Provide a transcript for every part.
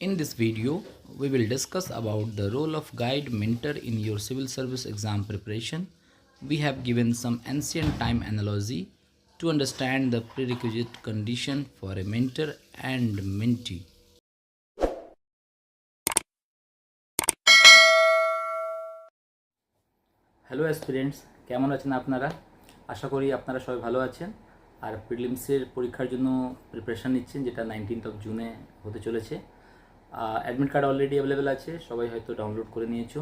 In this video, we will discuss about the role of guide mentor in your civil service exam preparation. We have given some ancient time analogy to understand the prerequisite condition for a mentor and mentee. Hello aspirants, কেমন আছেন আপনারা? আশা করি আপনারা সবাই ভালো আছেন আর প্রিলিমসের পরীক্ষার জন্য প্রিপারেশান নিচ্ছেন, যেটা 19th জুনে হতে চলেছে। অ্যাডমিট কার্ড অলরেডি অ্যাভেলেবেল আছে, সবাই হয়তো ডাউনলোড করে নিয়েছো।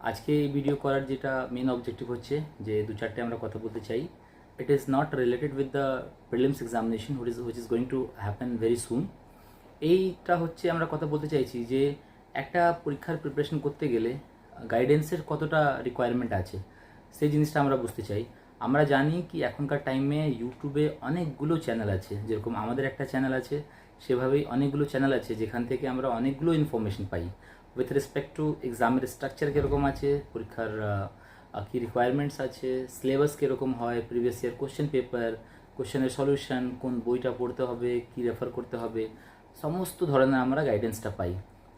আজকে এই ভিডিও করার যেটা মেন অবজেক্টিভ হচ্ছে যে দু চারটে আমরা কথা বলতে চাই। It is not related with the prelims examination which is going to happen very soon. এইটা হচ্ছে আমরা কথা বলতে চাইছি যে একটা পরীক্ষার প্রিপারেশন করতে গেলে গাইডেন্সের কতটা রিকোয়ারমেন্ট আছে, সেই জিনিসটা আমরা বুঝতে চাই। আমরা জানি কি এখনকার টাইমে ইউটিউবে অনেকগুলো চ্যানেল আছে, যেরকম আমাদের একটা চ্যানেল আছে সেভাবেই অনেকগুলো চ্যানেল আছে যেখান থেকে আমরা অনেকগুলো information pi with respect to এক্সামের স্ট্রাকচার কীরকম আছে, পরীক্ষার কী রিকোয়ারমেন্টস আছে, সিলেবাস কীরকম হয়, প্রিভিয়াস ইয়ার কোশ্চেন পেপার, কোশ্চেনের সলিউশন, কোন বইটা পড়তে হবে, কী রেফার করতে হবে, সমস্ত ধরনের আমরা গাইডেন্সটা পাই।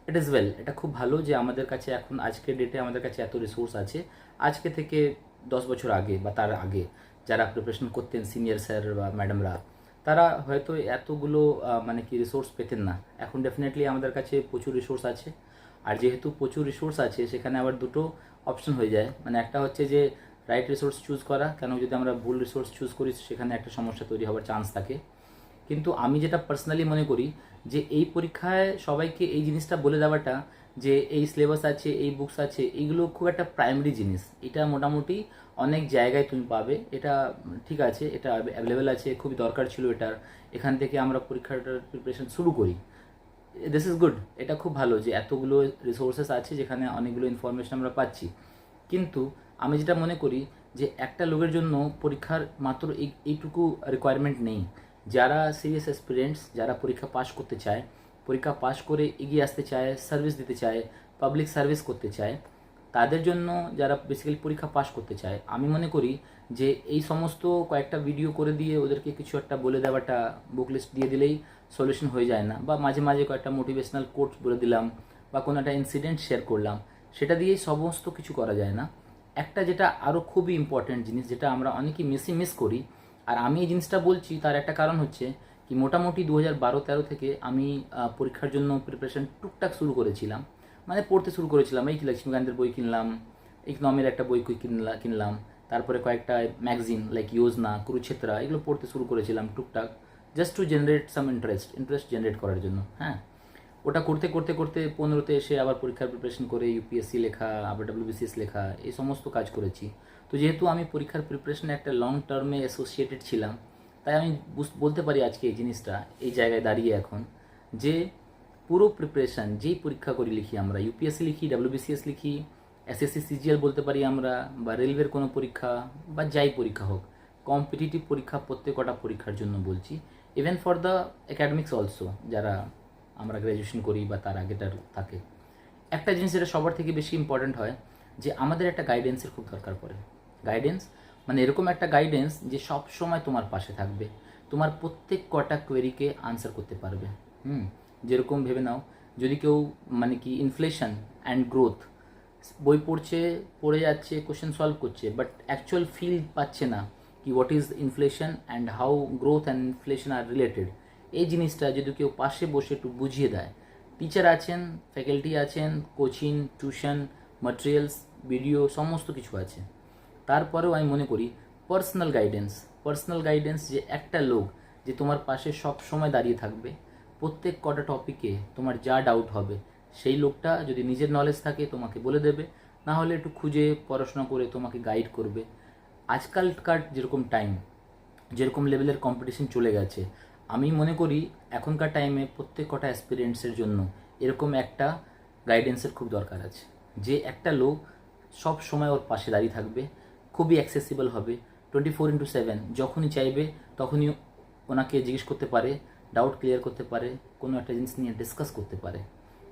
ইট ইজ ওয়েল, এটা খুব ভালো যে আমাদের কাছে এখন আজকের ডেটে আমাদের কাছে এত রিসোর্স আছে। আজকে থেকে 10 বছর আগে বা তার আগে যারা প্রিপারেশন করতেন সিনিয়র স্যার বা ম্যাডামরা, তারা হয়তো এতগুলো মানে কি রিসোর্স পেতেন না। এখন ডেফিনেটলি আমাদের কাছে প্রচুর রিসোর্স আছে। আর যেহেতু প্রচুর রিসোর্স আছে, সেখানে আবার দুটো অপশন হয়ে যায়। মানে একটা হচ্ছে যে রাইট রিসোর্স চুজ করা, কেন যদি আমরা ভুল রিসোর্স চুজ করি সেখানে একটা সমস্যা তৈরি হওয়ার চান্স থাকে। কিন্তু আমি যেটা পার্সোনালি মনে করি যে এই পরীক্ষায় সবাইকে এই জিনিসটা বলে দেওয়াটা যে এই সিলেবাস আছে, এই বুকস আছে, এইগুলো খুব একটা প্রাইমারি জিনিস। এটা মোটামুটি অনেক জায়গায় তুমি পাবে, এটা ঠিক আছে, এটা অ্যাভেলেবেল আছে, খুবই দরকার ছিল এটার। এখান থেকে আমরা পরীক্ষাটার প্রিপারেশন শুরু করি, দিস ইজ গুড। এটা খুব ভালো যে এতগুলো রিসোর্সেস আছে যেখানে অনেকগুলো ইনফরমেশন আমরা পাচ্ছি। কিন্তু আমি যেটা মনে করি যে একটা লোকের জন্য পরীক্ষার মাত্র এইটুকু রিকোয়ারমেন্ট নেই। যারা সিরিয়াস অ্যাসপিরেন্টস, যারা পরীক্ষা পাশ করতে চায়, পরীক্ষা পাশ করে এগিয়ে আসতে চায়, সার্ভিস দিতে চায়, পাবলিক সার্ভিস করতে চায়, তাদের জন্য, যারা বেসিক্যালি পরীক্ষা পাশ করতে চায়, আমি মনে করি যে এই সমস্ত কয়েকটা ভিডিও করে দিয়ে ওদেরকে কিছু একটা বলে দেওয়াটা, বুক লিস্ট দিয়ে দিলেই সলিউশন হয়ে যায় না। বা মাঝে মাঝে কয়েকটা মোটিভেশনাল কোট বলে দিলাম বা কোনো একটা ইনসিডেন্ট শেয়ার করলাম, সেটা দিয়েই সমস্ত কিছু করা যায় না। একটা যেটা আরও খুবই ইম্পর্ট্যান্ট জিনিস, যেটা আমরা অনেকেই মিস করি, আর আমি এই জিনিসটা বলছি তার একটা কারণ হচ্ছে কি, মোটামুটি 2012-13 থেকে আমি পরীক্ষার জন্য প্রিপারেশন টুকটাক শুরু করেছিলাম। মানে পড়তে শুরু করেছিলাম, এই লক্ষ্মীকান্তের বই কিনলাম, ইকনমির একটা বই কিনলাম, তারপরে কয়েকটা ম্যাগাজিন লাইক ইয়োজনা, কুরুক্ষেত্রা, এগুলো পড়তে শুরু করেছিলাম টুকটাক, just to generate some interest generate করার জন্য। হ্যাঁ, ওটা করতে করতে করতে 15তে এসে আবার পরীক্ষার প্রিপারেশন করে ইউপিএসসি লেখা, আবার ডাব্লিউবিসিএস লেখা, এই সমস্ত কাজ করেছি। তো যেহেতু আমি পরীক্ষার প্রিপারেশনে একটা লং টার্মে অ্যাসোসিয়েটেড ছিলাম, তাই আমি বলতে পারি আজকে এই জিনিসটা এই জায়গায় দাঁড়িয়ে এখন, যে পুরো প্রিপারেশান যেই পরীক্ষা করি লিখি, আমরা ইউপিএসসি লিখি, ডাব্লিউবিসিএস লিখি, এসএসসি সিজিএল বলতে পারি আমরা, বা রেলওয়ের কোনো পরীক্ষা বা যাই পরীক্ষা হোক, কম্পিটিটিভ পরীক্ষা, প্রত্যেকটা পরীক্ষার জন্য বলছি, even for the academics also, যারা আমরা গ্র্যাজুয়েশন করি বা তার আগেটার থাকে, একটা জিনিস যেটা সবার থেকে বেশি ইম্পর্ট্যান্ট হয়, যে আমাদের একটা গাইডেন্সের খুব দরকার পড়ে। গাইডেন্স মানে এরকম একটা গাইডেন্স যে সব সময় তোমার পাশে থাকবে, তোমার প্রত্যেক কটা কোয়েরিকে আনসার করতে পারবে। যেরকম ভেবে নাও, যদি কেউ মানে কি ইনফ্লেশন অ্যান্ড গ্রোথ বই পড়ছে, পড়ে যাচ্ছে, কোশ্চেন সলভ করছে, বাট অ্যাকচুয়াল ফিল পাচ্ছে না কি what is inflation and how growth and inflation are related, এই জিনিসটা যদি কেউ পাশে বসে একটু বুঝিয়ে দেয়, টিচার আছেন, ফ্যাকাল্টি আছেন, কোচিং, টিউশন, ম্যাটেরিয়ালস, ভিডিও, সমস্ত কিছু আছে, তারপরেও আমি মনে করি পার্সোনাল গাইডেন্স যে একটা লোক যে তোমার পাশে সব সময় দাঁড়িয়ে থাকবে, প্রত্যেক কটা টপিকে তোমার যা ডাউট হবে সেই লোকটা যদি নিজের নলেজ থাকে তোমাকে বলে দেবে, না হলে একটু খুঁজে পড়াশোনা করে তোমাকে গাইড করবে। আজকালকার যেরকম টাইম, যেরকম লেভেলের কম্পিটিশন চলে গেছে, আমি মনে করি এখনকার টাইমে প্রত্যেক কটা অ্যাসপিরেন্টসের জন্য এরকম একটা গাইডেন্সের খুব দরকার আছে, যে একটা লোক সব সময় ওর পাশে দাঁড়িয়ে থাকবে, খুবই অ্যাক্সেসিবল হবে, 24/7, যখনই চাইবে তখনই ওনাকে জিজ্ঞেস করতে পারে, ডাউট ক্লিয়ার করতে পারে, কোনো একটা জিনিস নিয়ে ডিসকাস করতে পারে।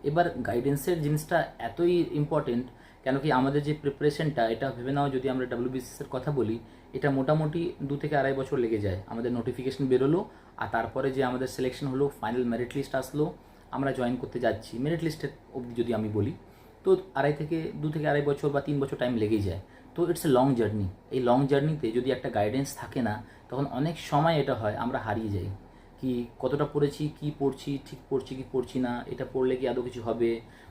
এবার গাইডেন্সের জিনিসটা এতই ইম্পর্টেন্ট, কেন কি আমাদের যে প্রিপারেশনটা, এটা ভেবে নাও যদি আমরা ডাব্লিউবিসিএসের কথা বলি, এটা মোটামুটি 2 থেকে 2.5 বছর লেগে যায়। আমাদের নোটিফিকেশন বেরোলো, আর তারপরে যে আমাদের সিলেকশন হলো, ফাইনাল মেরিট লিস্ট আসলো, আমরা জয়েন করতে যাচ্ছি, মেরিট লিস্টের অবধি যদি আমি বলি, তো 2 থেকে 2.5 বছর বা 3 বছর টাইম লেগেই যায়। তো ইটস এ লং জার্নি। এই লং জার্নিতে যদি একটা গাইডেন্স থাকে না, তখন অনেক সময় এটা হয় আমরা হারিয়ে যাই, কি কতটা পড়েছি, কি পড়ছি, ঠিক পড়ছি কি পড়ছি না, এটা পড়লে কি আদৌ কিছু হবে,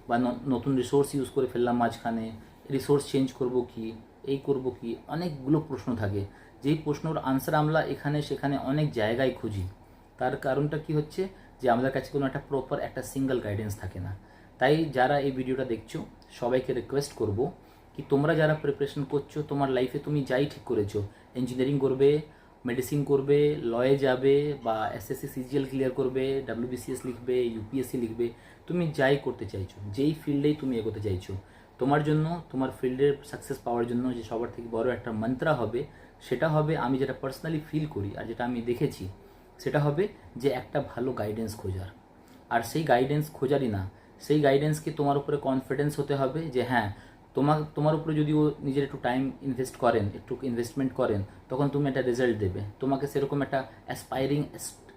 বা নতুন রিসোর্স ইউজ করে ফেললাম মাঝখানে, রিসোর্স চেঞ্জ করব কি, এই করব কি, অনেকগুলো প্রশ্ন থাকে। যেই প্রশ্নর আনসার আমরা এখানে সেখানে অনেক জায়গায় খুঁজি। তার কারণটা কি হচ্ছে, যে আমাদের কাছে কোনো একটা প্রপার একটা সিঙ্গেল গাইডেন্স থাকে না। তাই যারা এই ভিডিওটা দেখছো সবাইকে রিকোয়েস্ট করব কি, তোমরা যারা প্রিপারেশন করছো, তোমার লাইফে তুমি যাই ঠিক করেছো, ইঞ্জিনিয়ারিং করবে, মেডিসিন করবে, লয়ে যাবে, বা এসএসসি সিজিএল ক্লিয়ার করবে, ডাব্লিউবিসিএস লিখবে, ইউপিএসসি লিখবে, তুমি যাই করতে চাইছো, যেই ফিল্ডেই তুমি এগোতে চাইছো, তোমার জন্য, তোমার ফিল্ডের সাকসেস পাওয়ার জন্য যে সবার থেকে বড় একটা মন্ত্র হবে, সেটা হবে, আমি যেটা পার্সোনালি ফিল করি আর যেটা আমি দেখেছি, সেটা হবে যে একটা ভালো গাইডেন্স খোঁজার। আর সেই গাইডেন্স খোঁজারই না, সেই গাইডেন্সকে তোমার উপরে কনফিডেন্স হতে হবে যে হ্যাঁ, তোমার উপরে যদি ও নিজের একটু টাইম ইনভেস্ট করেন, একটু ইনভেস্টমেন্ট করেন, তখন তুমি একটা রেজাল্ট দেবে। তোমাকে সেরকম একটা অ্যাসপাইরিং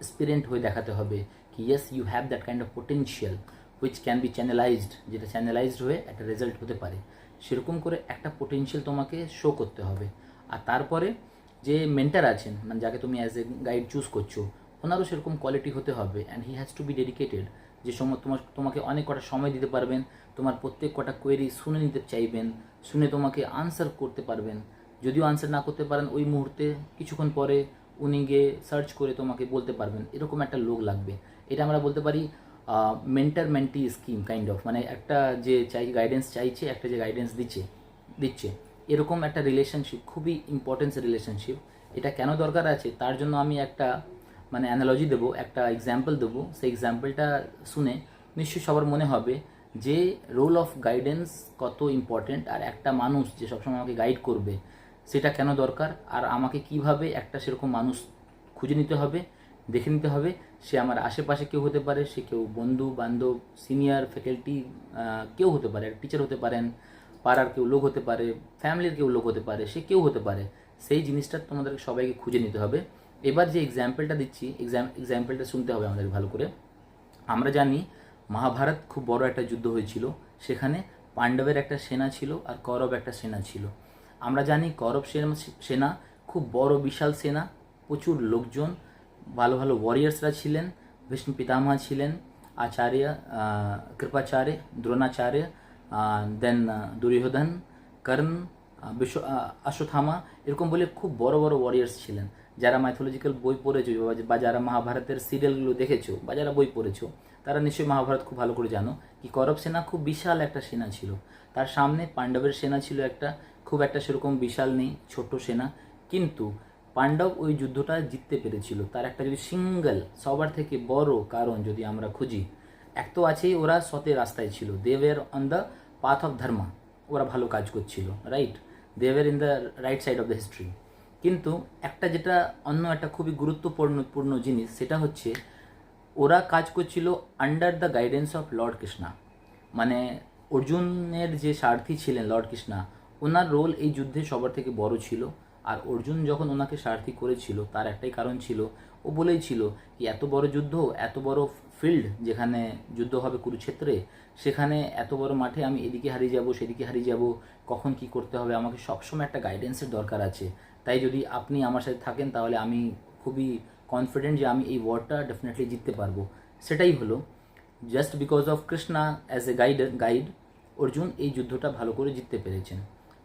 এক্সপিরিয়েন্ট হয়ে দেখাতে হবে কি yes you have that kind of potential which can be channelized, যেটা চ্যানেলাইজড হয়ে একটা রেজাল্ট হতে পারে। সেরকম করে একটা পোটেনশিয়াল তোমাকে শো করতে হবে। আর তারপরে যে মেন্টার আছেন, মানে যাকে তুমি অ্যাজ এ গাইড চুজ করছো, ওনারও সেরকম কোয়ালিটি হতে হবে, and he has to B dedicated, যে সময় তোমাকে অনেক কটা সময় দিতে পারবেন, তোমার প্রত্যেক কটা কোয়েরি শুনে নিতে চাইবেন, শুনে তোমাকে আনসার করতে পারবেন। যদিও আনসার না করতে পারেন ওই মুহূর্তে, কিছুক্ষণ পরে উনি গিয়ে সার্চ করে তোমাকে বলতে পারবেন, এরকম একটা লোক লাগবে। এটা আমরা বলতে পারি mentor mentee scheme kind of, মানে একটা যে গাইডেন্স চাইছে, একটা যে গাইডেন্স দিচ্ছে, এরকম একটা রিলেশনশিপ, খুবই ইম্পর্টেন্স রিলেশনশিপ। এটা কেন দরকার আছে, তার জন্য আমি একটা মানে অ্যানালজি দেবো, একটা এক্সাম্পল দেবো। সেই এক্সাম্পলটা শুনে নিশ্চয়ই সবার মনে হবে যে রোল অফ গাইডেন্স কত ইম্পর্টেন্ট, আর একটা মানুষ যে সবসময় আমাকে গাইড করবে সেটা কেন দরকার, আর আমাকে কিভাবে একটা সেরকম মানুষ খুঁজে নিতে হবে, দেখে নিতে হবে। সে আমার আশেপাশে কেউ হতে পারে, সে কেউ বন্ধু বান্ধব, সিনিয়র ফ্যাকাল্টি, কেউ হতে পারে, টিচার হতে পারেন, পাড়ার কেউ লোক হতে পারে, ফ্যামিলির কেউ লোক হতে পারে, সে কেউ হতে পারে। সেই জিনিসটা তোমাদের সবাইকে খুঁজে নিতে হবে। এবার যে এক্সাম্পলটা দিচ্ছি, এক্সাম্পলটা শুনতে হবে আমাদের ভালো করে। আমরা জানি মহাভারত খুব বড় একটা যুদ্ধ হয়েছিল, সেখানে পাণ্ডবের একটা সেনা ছিল আর কৌরব একটা সেনা ছিল। আমরা জানি কৌরব সেনা খুব বড় বিশাল সেনা, প্রচুর লোকজন, ভালো ভালো ওয়ারিয়ার্সরা ছিলেন, ভীষ্ম পিতামহ ছিলেন, আচার্য কৃপাচার্য, দ্রোণাচার্য, দেন দুর্যোধন, কর্ণ, অশ্বত্থামা, এরকম বলে খুব বড় বড় ওয়ারিয়ার্স ছিলেন। যারা মাইথোলজিক্যাল বই পড়েছো বা যারা মহাভারতের সিরিয়ালগুলো দেখেছো বা যারা বই পড়েছো, তারা নিশ্চয়ই মহাভারত খুব ভালো করে জানো কি কৌরব সেনা খুব বিশাল একটা সেনা ছিল। তার সামনে পাণ্ডবের সেনা ছিল একটা, খুব একটা সেরকম বিশাল নেই, ছোট্ট সেনা। কিন্তু পাণ্ডব ওই যুদ্ধটা জিততে পেরেছিল। তার একটা যদি সিঙ্গেল সবার থেকে বড় কারণ যদি আমরা খুঁজি, এক তো আছেই ওরা সতের রাস্তায় ছিল, they were on the path of dharma, ওরা ভালো কাজ করছিল, right, they were in the right side of the history. কিন্তু একটা যেটা অন্য একটা খুবই গুরুত্বপূর্ণ জিনিস, সেটা হচ্ছে ওরা কাজ করছিল under the guidance of Lord Krishna. মানে অর্জুনের যে সারথি ছিলেন লর্ড কৃষ্ণা, ওনার রোল এই যুদ্ধে সবার থেকে বড় ছিল। আর অর্জুন যখন ওনাকে সারথি করেছিল, তার একটাই কারণ ছিল, ও বলেইছিল কি এত বড় যুদ্ধ, এত বড় ফিল্ড যেখানে যুদ্ধ হবে কুরুক্ষেত্রে, সেখানে এত বড় মাঠে আমি এদিকে হারিয়ে যাব, সেদিকে হারিয়ে যাব, কখন কি করতে হবে, আমাকে সবসময় একটা গাইডেন্সের দরকার আছে। তাই যদি আপনি আমার সাথে থাকেন, তাহলে আমি খুবই কনফিডেন্ট যে আমি এই ওয়ারটা ডেফিনেটলি জিততে পারবো। সেটাই হলো, just because of Krishna as a guide Arjun এই যুদ্ধটা ভালো করে জিততে পেরেছেন।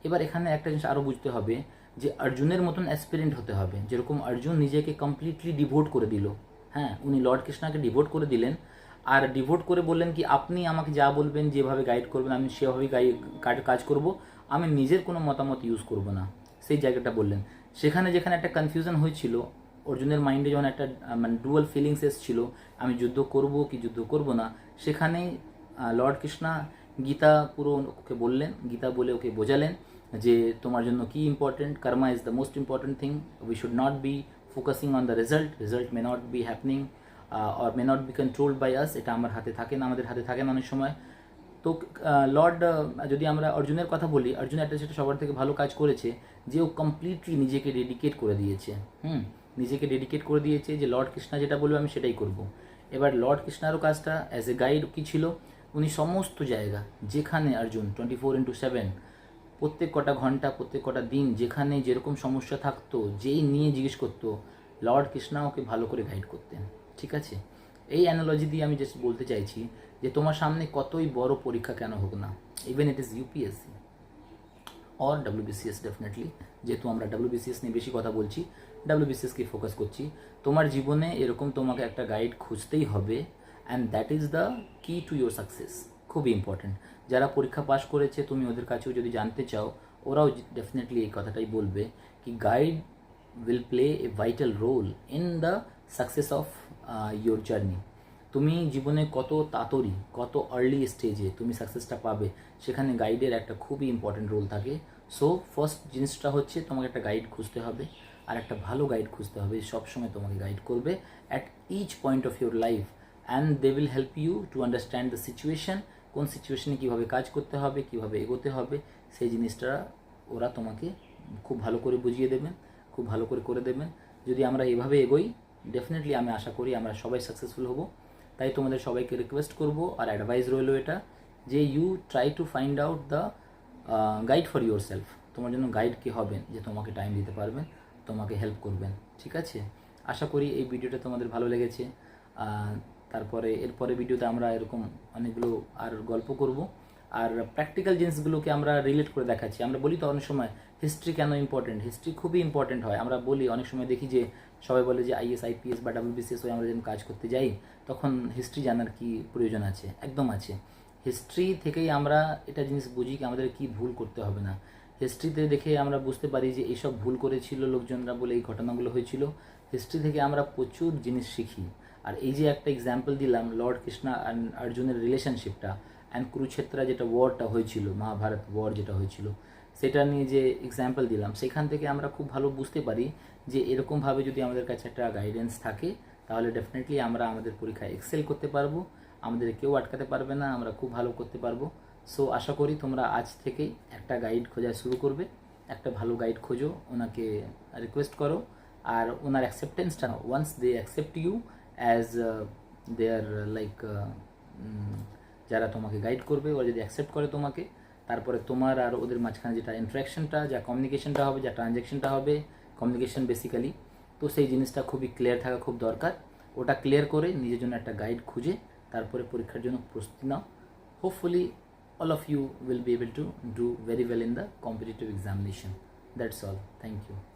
এবার এখানে একটা জিনিস আরও বুঝতে হবে যে অর্জুনের মতন অ্যাসপিরেন্ট হতে হবে। যেরকম অর্জুন নিজেকে কমপ্লিটলি ডিভোট করে দিল, হ্যাঁ, উনি লর্ড কৃষ্ণাকে ডিভোট করে দিলেন, আর ডিভোট করে বললেন কি আপনি আমাকে যা বলবেন, যেভাবে গাইড করবেন, আমি সেভাবেই কাজ করব, আমি নিজের কোনো মতামত ইউজ করব না, সেই জায়গাটা বললেন। সেখানে যেখানে একটা কনফিউশন হয়েছিল অর্জুনের মাইন্ডে, যখন একটা মানে ডুয়াল ফিলিংস এসেছিল, আমি যুদ্ধ করব কি যুদ্ধ করব না, সেখানে লর্ড কৃষ্ণা গীতা পুরো ওকে বললেন, গীতা বলে ওকে বোঝালেন যে তোমার জন্য কি important, karma is the most important thing, we should not be focusing on the result may not be happening or may not be controlled by us, এটা আমার হাতে থাকে না, আমাদের হাতে থাকে না অনেক সময়। তো লর্ড, যদি আমরা অর্জুনের কথা বলি, অর্জুন একটা সেটা সবার থেকে ভালো কাজ করেছে যে ও কমপ্লিটলি নিজেকে ডেডিকেট করে দিয়েছে, নিজেকে ডেডিকেট করে দিয়েছে যে লর্ড কৃষ্ণা যেটা বলবে আমি সেটাই করব। এবার লর্ড কৃষ্ণারও কাজটা অ্যাজ এ গাইড কী ছিল, উনি সমস্ত জায়গা যেখানে অর্জুন 24/7 প্রত্যেক কটা ঘন্টা প্রত্যেক কটা দিন যেখানে যেরকম সমস্যা থাকতো যেই নিয়ে জিজ্ঞেস করতো, লর্ড কৃষ্ণা ওকে ভালো করে গাইড করতেন। ঠিক আছে, এই অ্যানালজি দিয়ে আমি জাস্ট বলতে চাইছি যে তোমার সামনে কতই বড় পরীক্ষা কেন হোক না, even it is UPSC or WBCS, definitely যেহেতু আমরা ডাব্লিউবিসিএস নিয়ে বেশি কথা বলছি, ডাব্লিউবিসিএসকে ফোকাস করছি, তোমার জীবনে এরকম তোমাকে একটা গাইড খুঁজতেই হবে, অ্যান্ড দ্যাট ইজ দ্য কি টু ইউর সাকসেস। খুবই ইম্পর্ট্যান্ট। যারা পরীক্ষা পাশ করেছে তুমি ওদের কাছেও যদি জানতে চাও, ওরাও ডেফিনেটলি এই কথাটাই বলবে কি guide will play a vital role in the success of your journey. তুমি জীবনে কত তাড়াতাড়ি কত আর্লি স্টেজে তুমি সাকসেসটা পাবে, সেখানে গাইডের একটা খুবই ইম্পর্টেন্ট রোল থাকে। সো ফার্স্ট জিনিসটা হচ্ছে তোমাকে একটা গাইড খুঁজতে হবে, আর একটা ভালো গাইড খুঁজতে হবে সবসময় তোমাকে গাইড করবে at each point of your life, and they will help you to understand the situation, কোন সিচুয়েশনে কীভাবে কাজ করতে হবে, কীভাবে এগোতে হবে, সেই জিনিসটা ওরা তোমাকে খুব ভালো করে বুঝিয়ে দেবেন, খুব ভালো করে করে দেবেন। যদি আমরা এভাবে এগোই, ডেফিনেটলি আমি আশা করি আমরা সবাই সাকসেসফুল হব। তাই তোমাদের সবাইকে রিকোয়েস্ট করব আর অ্যাডভাইস রইল এটা, যে you try to find out the guide for your self. তোমার জন্য গাইড কে হবেন যে তোমাকে টাইম দিতে পারবেন, তোমাকে হেল্প করবেন। ঠিক আছে, আশা করি এই ভিডিওটা তোমাদের ভালো লেগেছে। তারপরে এরপরে ভিডিওতে আমরা এরকম অনেকগুলো আর গল্প করব, আর প্র্যাকটিক্যাল জিনিসগুলোকে আমরা রিলেট করে দেখাচ্ছি। আমরা বলি তো অনেক সময় হিস্ট্রি কেন ইম্পর্টেন্ট, হিস্ট্রি খুবই ইম্পর্টেন্ট হয়। আমরা বলি অনেক সময় দেখি যে সবাই বলে যে আইএস আইপিএস বা ডাব্লিউবিসিএস হয়ে আমরা যখন কাজ করতে যাই তখন হিস্ট্রি জানার কি প্রয়োজন আছে? একদম আছে। হিস্ট্রি থেকেই আমরা এটা জিনিস বুঝি কি আমাদের কি ভুল করতে হবে না। হিস্ট্রিতে দেখে আমরা বুঝতে পারি যে এইসব ভুল করেছিল লোকজনরা বলে এই ঘটনাগুলো হয়েছিল। হিস্ট্রি থেকে আমরা প্রচুর জিনিস শিখি। আর এই যে একটা এক্সাম্পল দিলাম লর্ড কৃষ্ণা অ্যান্ড অর্জুনের রিলেশনশিপটা, অ্যান্ড কুরুক্ষেত্রা যেটা ওয়ারটা হয়েছিল, মহাভারত ওয়ার যেটা হয়েছিল, সেটা নিয়ে যে এক্সাম্পল দিলাম, সেখান থেকে আমরা খুব ভালো বুঝতে পারি যে এরকমভাবে যদি আমাদের কাছে একটা গাইডেন্স থাকে তাহলে ডেফিনেটলি আমরা আমাদের পরীক্ষায় এক্সেল করতে পারবো, আমাদের কেউ আটকাতে পারবে না, আমরা খুব ভালো করতে পারবো। সো আশা করি তোমরা আজ থেকেই একটা গাইড খোঁজা শুরু করবে, একটা ভালো গাইড খোঁজো, ওনাকে রিকোয়েস্ট করো, আর ওনার অ্যাকসেপ্টেন্সটা নাও। Once they accept you as their like, যারা তোমাকে গাইড করবে ওরা যদি অ্যাকসেপ্ট করে তোমাকে, তারপরে তোমার আর ওদের মাঝখানে যেটা ইন্টারাকশনটা, যা কমিউনিকেশনটা হবে, যা ট্রানজ্যাকশনটা হবে, কমিউনিকেশন বেসিক্যালি, তো সেই জিনিসটা খুবই ক্লিয়ার থাকা খুব দরকার। ওটা ক্লিয়ার করে নিজের জন্য একটা গাইড খুঁজে তারপরে পরীক্ষার জন্য প্রস্তুতি নাও। Hopefully all of you will be able to do very well in the competitive examination. That's all. Thank you.